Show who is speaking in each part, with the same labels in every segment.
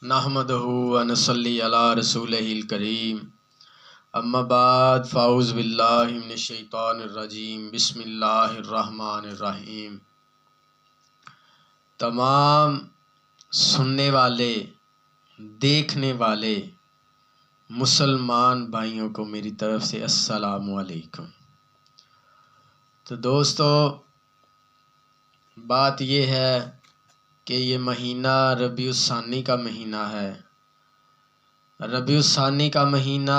Speaker 1: نحمدہ و نصلی علی رسولہ الکریم اما بعد فاعوذ باللہ من الشیطان الرجیم بسم اللہ الرحمن الرحیم۔ تمام سننے والے دیکھنے والے مسلمان بھائیوں کو میری طرف سے السلام علیکم۔ تو دوستو، بات یہ ہے کہ یہ مہینہ ربیع الثانی کا مہینہ ہے۔ ربیع الثانی کا مہینہ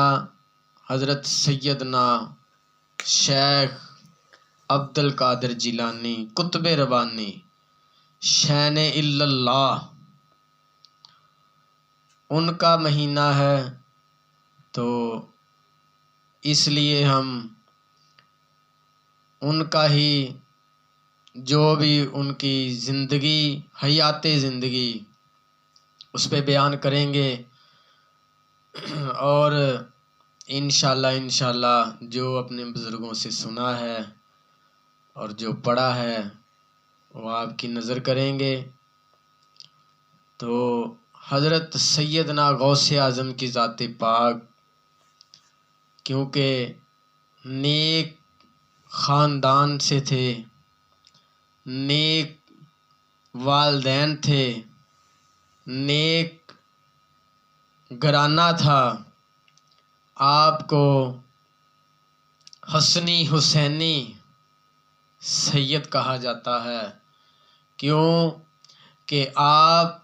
Speaker 1: حضرت سیدنا شیخ عبد القادر جیلانی قطب ربانی شین اللہ ان کا مہینہ ہے، تو اس لیے ہم ان کا ہی جو بھی ان کی زندگی حیات زندگی اس پہ بیان کریں گے، اور انشاءاللہ جو اپنے بزرگوں سے سنا ہے اور جو پڑھا ہے وہ آپ کی نظر کریں گے۔ تو حضرت سیدنا غوث اعظم کی ذات پاک کیونکہ نیک خاندان سے تھے، نیک والدین تھے، نیک گھرانہ تھا، آپ کو حسنی حسینی سید کہا جاتا ہے۔ کیوں کہ آپ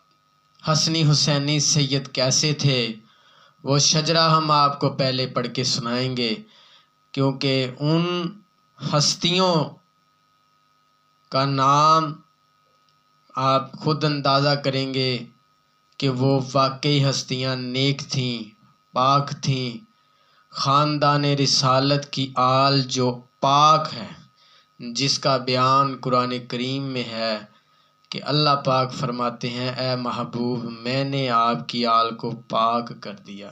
Speaker 1: حسنی حسینی سید کیسے تھے، وہ شجرہ ہم آپ کو پہلے پڑھ کے سنائیں گے، کیونکہ ان ہستیوں کا نام آپ خود اندازہ کریں گے کہ وہ واقعی ہستیاں نیک تھیں، پاک تھیں، خاندان رسالت کی آل جو پاک ہے، جس کا بیان قرآن کریم میں ہے کہ اللہ پاک فرماتے ہیں اے محبوب میں نے آپ کی آل کو پاک کر دیا۔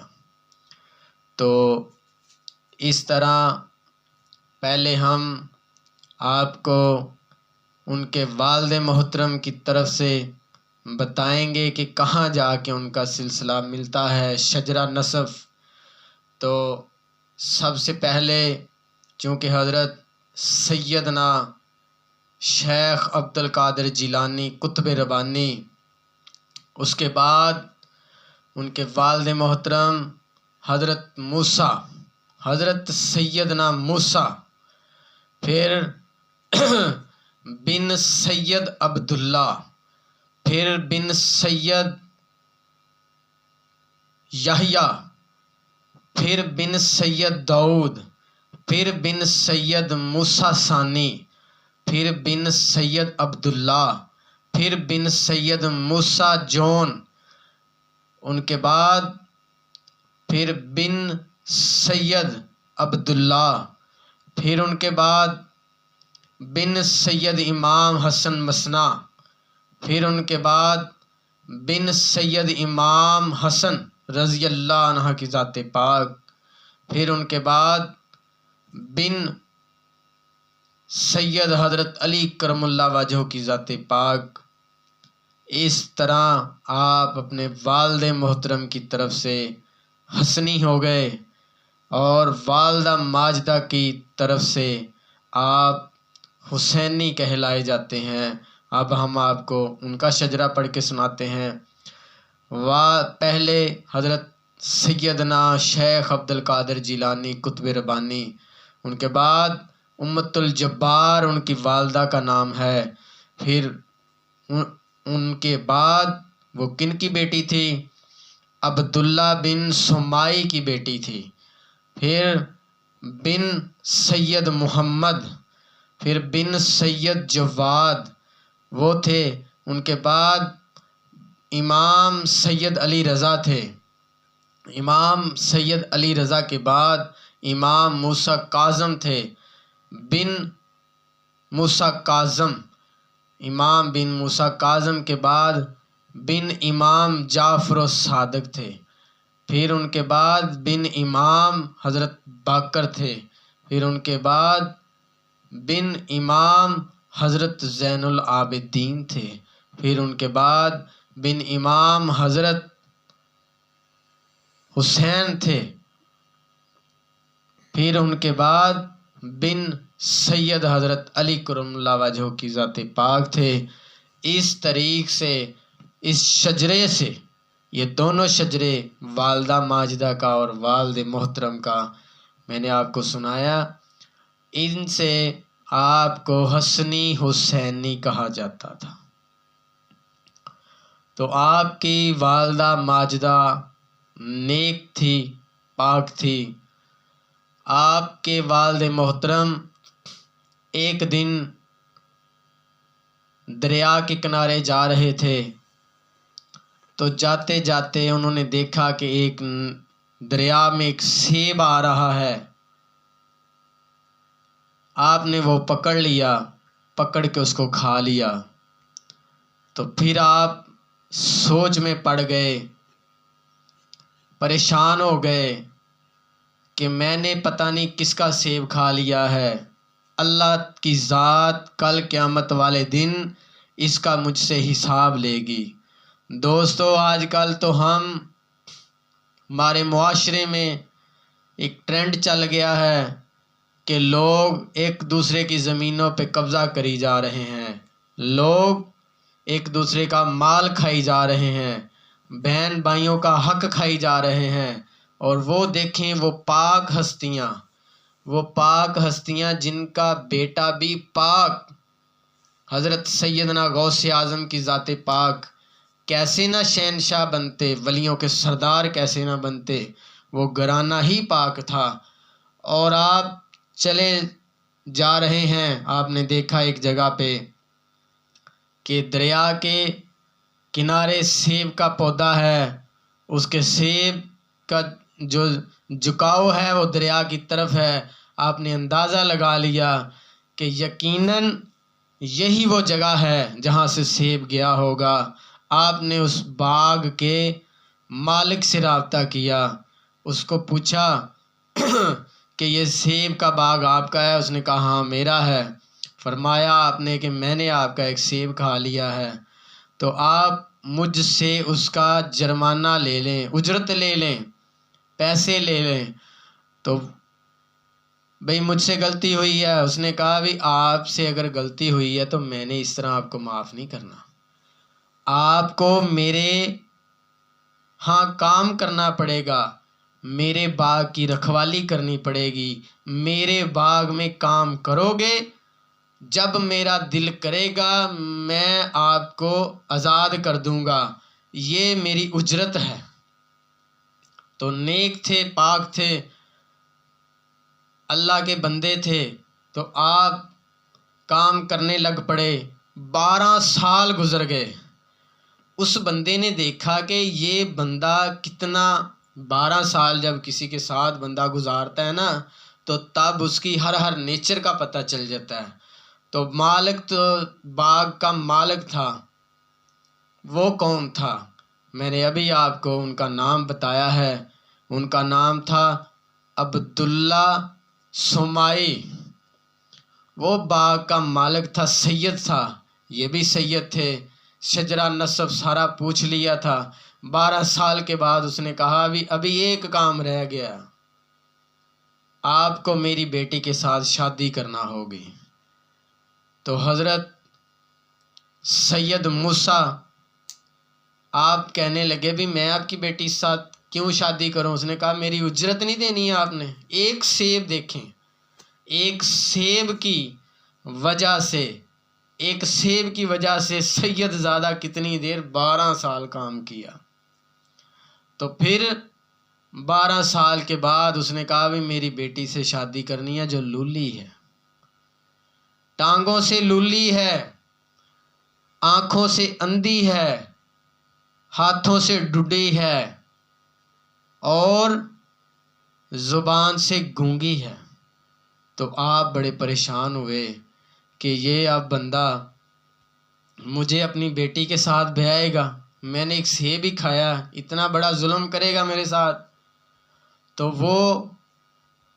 Speaker 1: تو اس طرح پہلے ہم آپ کو ان کے والد محترم کی طرف سے بتائیں گے کہ کہاں جا کے ان کا سلسلہ ملتا ہے، شجرہ نسب۔ تو سب سے پہلے چونکہ حضرت سیدنا شیخ عبد القادر جیلانی قطب ربانی، اس کے بعد ان کے والد محترم حضرت موسیٰ، حضرت سیدنا موسیٰ، پھر بن سید عبداللہ، پھر بن سید یحییٰ، پھر بن سید داؤد، پھر بن سید موسیٰ ثانی، پھر بن سید عبداللہ، پھر بن سید موسیٰ جون، ان کے بعد پھر بن سید عبداللہ، پھر ان کے بعد بن سید امام حسن مثنیٰ، پھر ان کے بعد بن سید امام حسن رضی اللہ عنہ کی ذات پاک، پھر ان کے بعد بن سید حضرت علی کرم اللہ وجہہ کی ذات پاک۔ اس طرح آپ اپنے والد محترم کی طرف سے حسنی ہو گئے، اور والدہ ماجدہ کی طرف سے آپ حسینی کہلائے جاتے ہیں۔ اب ہم آپ کو ان کا شجرہ پڑھ کے سناتے ہیں۔ پہلے حضرت سیدنا شیخ عبد القادر جیلانی قطب ربانی، ان کے بعد امت الجبار ان کی والدہ کا نام ہے، پھر ان کے بعد وہ کن کی بیٹی تھی؟ عبداللہ بن سمائی کی بیٹی تھی، پھر بن سید محمد، پھر بن سید جواد وہ تھے، ان کے بعد امام سید علی رضا تھے، امام سید علی رضا کے بعد امام موسیٰ کاظم تھے، بن موسیٰ کاظم، امام بن موسیٰ کاظم کے بعد بن امام جعفر الصادق تھے، پھر ان کے بعد بن امام حضرت باقر تھے، پھر ان کے بعد بن امام حضرت زین العابدین تھے، پھر ان کے بعد بن امام حضرت حسین تھے، پھر ان کے بعد بن سید حضرت علی کرم اللہ وجہہ کی ذات پاک تھے۔ اس طریق سے اس شجرے سے، یہ دونوں شجرے والدہ ماجدہ کا اور والد محترم کا میں نے آپ کو سنایا، ان سے آپ کو حسنی حسینی کہا جاتا تھا۔ تو آپ کی والدہ ماجدہ نیک تھی، پاک تھی۔ آپ کے والد محترم ایک دن دریا کے کنارے جا رہے تھے، تو جاتے جاتے انہوں نے دیکھا کہ ایک دریا میں ایک سیب آ رہا ہے۔ آپ نے وہ پکڑ لیا، پکڑ کے اس کو کھا لیا۔ تو پھر آپ سوچ میں پڑ گئے، پریشان ہو گئے کہ میں نے پتہ نہیں کس کا سیب کھا لیا ہے، اللہ کی ذات کل قیامت والے دن اس کا مجھ سے حساب لے گی۔ دوستو، آج کل تو ہمارے معاشرے میں ایک ٹرینڈ چل گیا ہے کہ لوگ ایک دوسرے کی زمینوں پہ قبضہ کری جا رہے ہیں، لوگ ایک دوسرے کا مال کھائی جا رہے ہیں، بہن بھائیوں کا حق کھائی جا رہے ہیں۔ اور وہ دیکھیں وہ پاک ہستیاں جن کا بیٹا بھی پاک، حضرت سیدنا غوث اعظم کی ذات پاک کیسے نہ شہنشاہ بنتے، ولیوں کے سردار کیسے نہ بنتے، وہ گھرانہ ہی پاک تھا۔ اور آپ چلے جا رہے ہیں، آپ نے دیکھا ایک جگہ پہ کہ دریا کے کنارے سیب کا پودا ہے، اس کے سیب کا جو جھکاؤ ہے وہ دریا کی طرف ہے۔ آپ نے اندازہ لگا لیا کہ یقیناً یہی وہ جگہ ہے جہاں سے سیب گیا ہوگا۔ آپ نے اس باغ کے مالک سے رابطہ کیا، اس کو پوچھا کہ یہ سیب کا باغ آپ کا ہے؟ اس نے کہا ہاں میرا ہے۔ فرمایا آپ نے کہ میں نے آپ کا ایک سیب کھا لیا ہے، تو آپ مجھ سے اس کا جرمانہ لے لیں، اجرت لے لیں، پیسے لے لیں۔ تو بھئی مجھ سے غلطی ہوئی ہے۔ اس نے کہا بھی آپ سے اگر غلطی ہوئی ہے تو میں نے اس طرح آپ کو معاف نہیں کرنا، آپ کو میرے ہاں کام کرنا پڑے گا، میرے باغ کی رکھوالی کرنی پڑے گی، میرے باغ میں کام کرو گے، جب میرا دل کرے گا میں آپ کو آزاد کر دوں گا، یہ میری اجرت ہے۔ تو نیک تھے، پاک تھے، اللہ کے بندے تھے، تو آپ کام کرنے لگ پڑے۔ 12 سال گزر گئے۔ اس بندے نے دیکھا کہ یہ بندہ کتنا 12 سال جب کسی کے ساتھ بندہ گزارتا ہے نا تو تب اس کی ہر نیچر کا پتہ چل جاتا ہے۔ تو مالک تو باغ کا مالک تھا، وہ کون تھا؟ میں نے ابھی آپ کو ان کا نام بتایا ہے، ان کا نام تھا عبداللہ سمائی۔ وہ باغ کا مالک تھا، سید تھا، یہ بھی سید تھے، شجرہ نسب سارا پوچھ لیا تھا۔ 12 سال کے بعد اس نے کہا ابھی ایک کام رہ گیا، آپ کو میری بیٹی کے ساتھ شادی کرنا ہوگی۔ تو حضرت سید موسیٰ آپ کہنے لگے بھی میں آپ کی بیٹی کے ساتھ کیوں شادی کروں؟ اس نے کہا میری اجرت نہیں دینی ہے آپ نے؟ ایک سیب دیکھیں، ایک سیب کی وجہ سے سید زادہ کتنی دیر 12 سال کام کیا۔ تو پھر 12 سال کے بعد اس نے کہا بھی میری بیٹی سے شادی کرنی ہے جو لولی ہے، ٹانگوں سے لولی ہے، آنکھوں سے اندھی ہے، ہاتھوں سے ڈڈی ہے اور زبان سے گونگی ہے۔ تو آپ بڑے پریشان ہوئے کہ یہ اب بندہ مجھے اپنی بیٹی کے ساتھ بیائے گا، میں نے ایک سیب ہی کھایا، اتنا بڑا ظلم کرے گا میرے ساتھ۔ تو وہ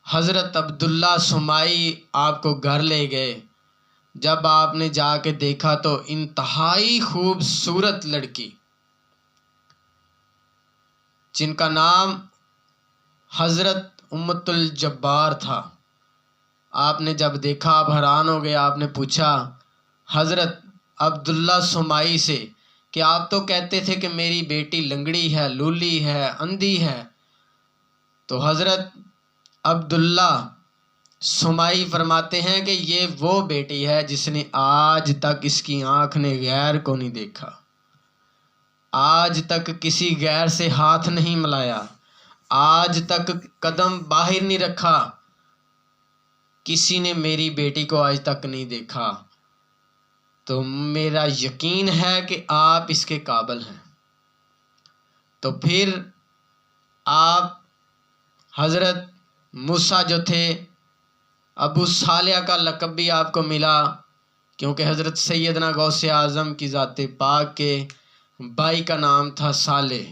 Speaker 1: حضرت عبداللہ سمائی آپ کو گھر لے گئے۔ جب آپ نے جا کے دیکھا تو انتہائی خوبصورت لڑکی جن کا نام حضرت امت الجبار تھا۔ آپ نے جب دیکھا آپ حیران ہو گئے، آپ نے پوچھا حضرت عبداللہ سمائی سے کہ آپ تو کہتے تھے کہ میری بیٹی لنگڑی ہے، لولی ہے، اندھی ہے۔ تو حضرت عبداللہ سمائی فرماتے ہیں کہ یہ وہ بیٹی ہے جس نے آج تک اس کی آنکھ نے غیر کو نہیں دیکھا، آج تک کسی غیر سے ہاتھ نہیں ملایا، آج تک قدم باہر نہیں رکھا، کسی نے میری بیٹی کو آج تک نہیں دیکھا۔ تو میرا یقین ہے کہ آپ اس کے قابل ہیں۔ تو پھر آپ حضرت موسیٰ جو تھے، ابو صالح کا لقب بھی آپ کو ملا، کیونکہ حضرت سیدنا غوث اعظم کی ذات پاک کے بھائی کا نام تھا صالح،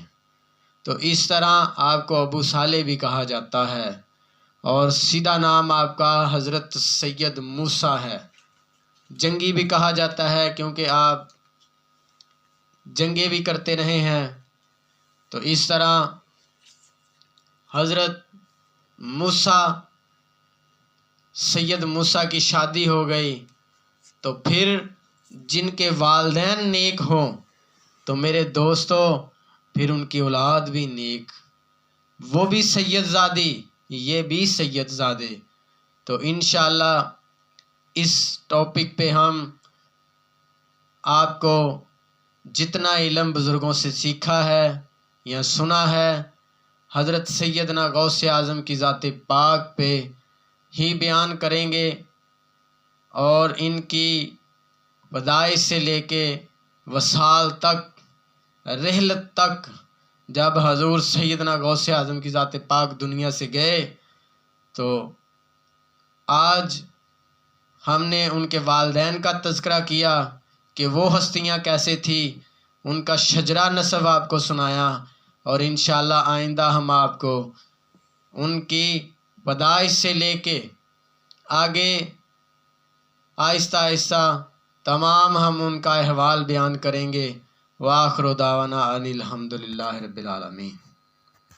Speaker 1: تو اس طرح آپ کو ابو صالح بھی کہا جاتا ہے، اور سیدھا نام آپ کا حضرت سید موسیٰ ہے۔ جنگی بھی کہا جاتا ہے کیونکہ آپ جنگیں بھی کرتے رہے ہیں۔ تو اس طرح حضرت موسیٰ، سید موسیٰ کی شادی ہو گئی، تو پھر جن کے والدین نیک ہوں تو میرے دوستو پھر ان کی اولاد بھی نیک، وہ بھی سید زادی، یہ بھی سید زادے۔ تو انشاءاللہ اس ٹاپک پہ ہم آپ کو جتنا علم بزرگوں سے سیکھا ہے یا سنا ہے، حضرت سیدنا غوث اعظم کی ذات پاک پہ ہی بیان کریں گے، اور ان کی پیدائش سے لے کے وصال تک، رحلت تک، جب حضور سیدنا غوث اعظم کی ذات پاک دنیا سے گئے، تو آج ہم نے ان کے والدین کا تذکرہ کیا کہ وہ ہستیاں کیسے تھیں، ان کا شجرہ نسب آپ کو سنایا، اور انشاءاللہ آئندہ ہم آپ کو ان کی پیدائش سے لے کے آگے آہستہ آہستہ تمام ہم ان کا احوال بیان کریں گے۔ وآخر دعوانا ان الحمد للہ رب العالمین۔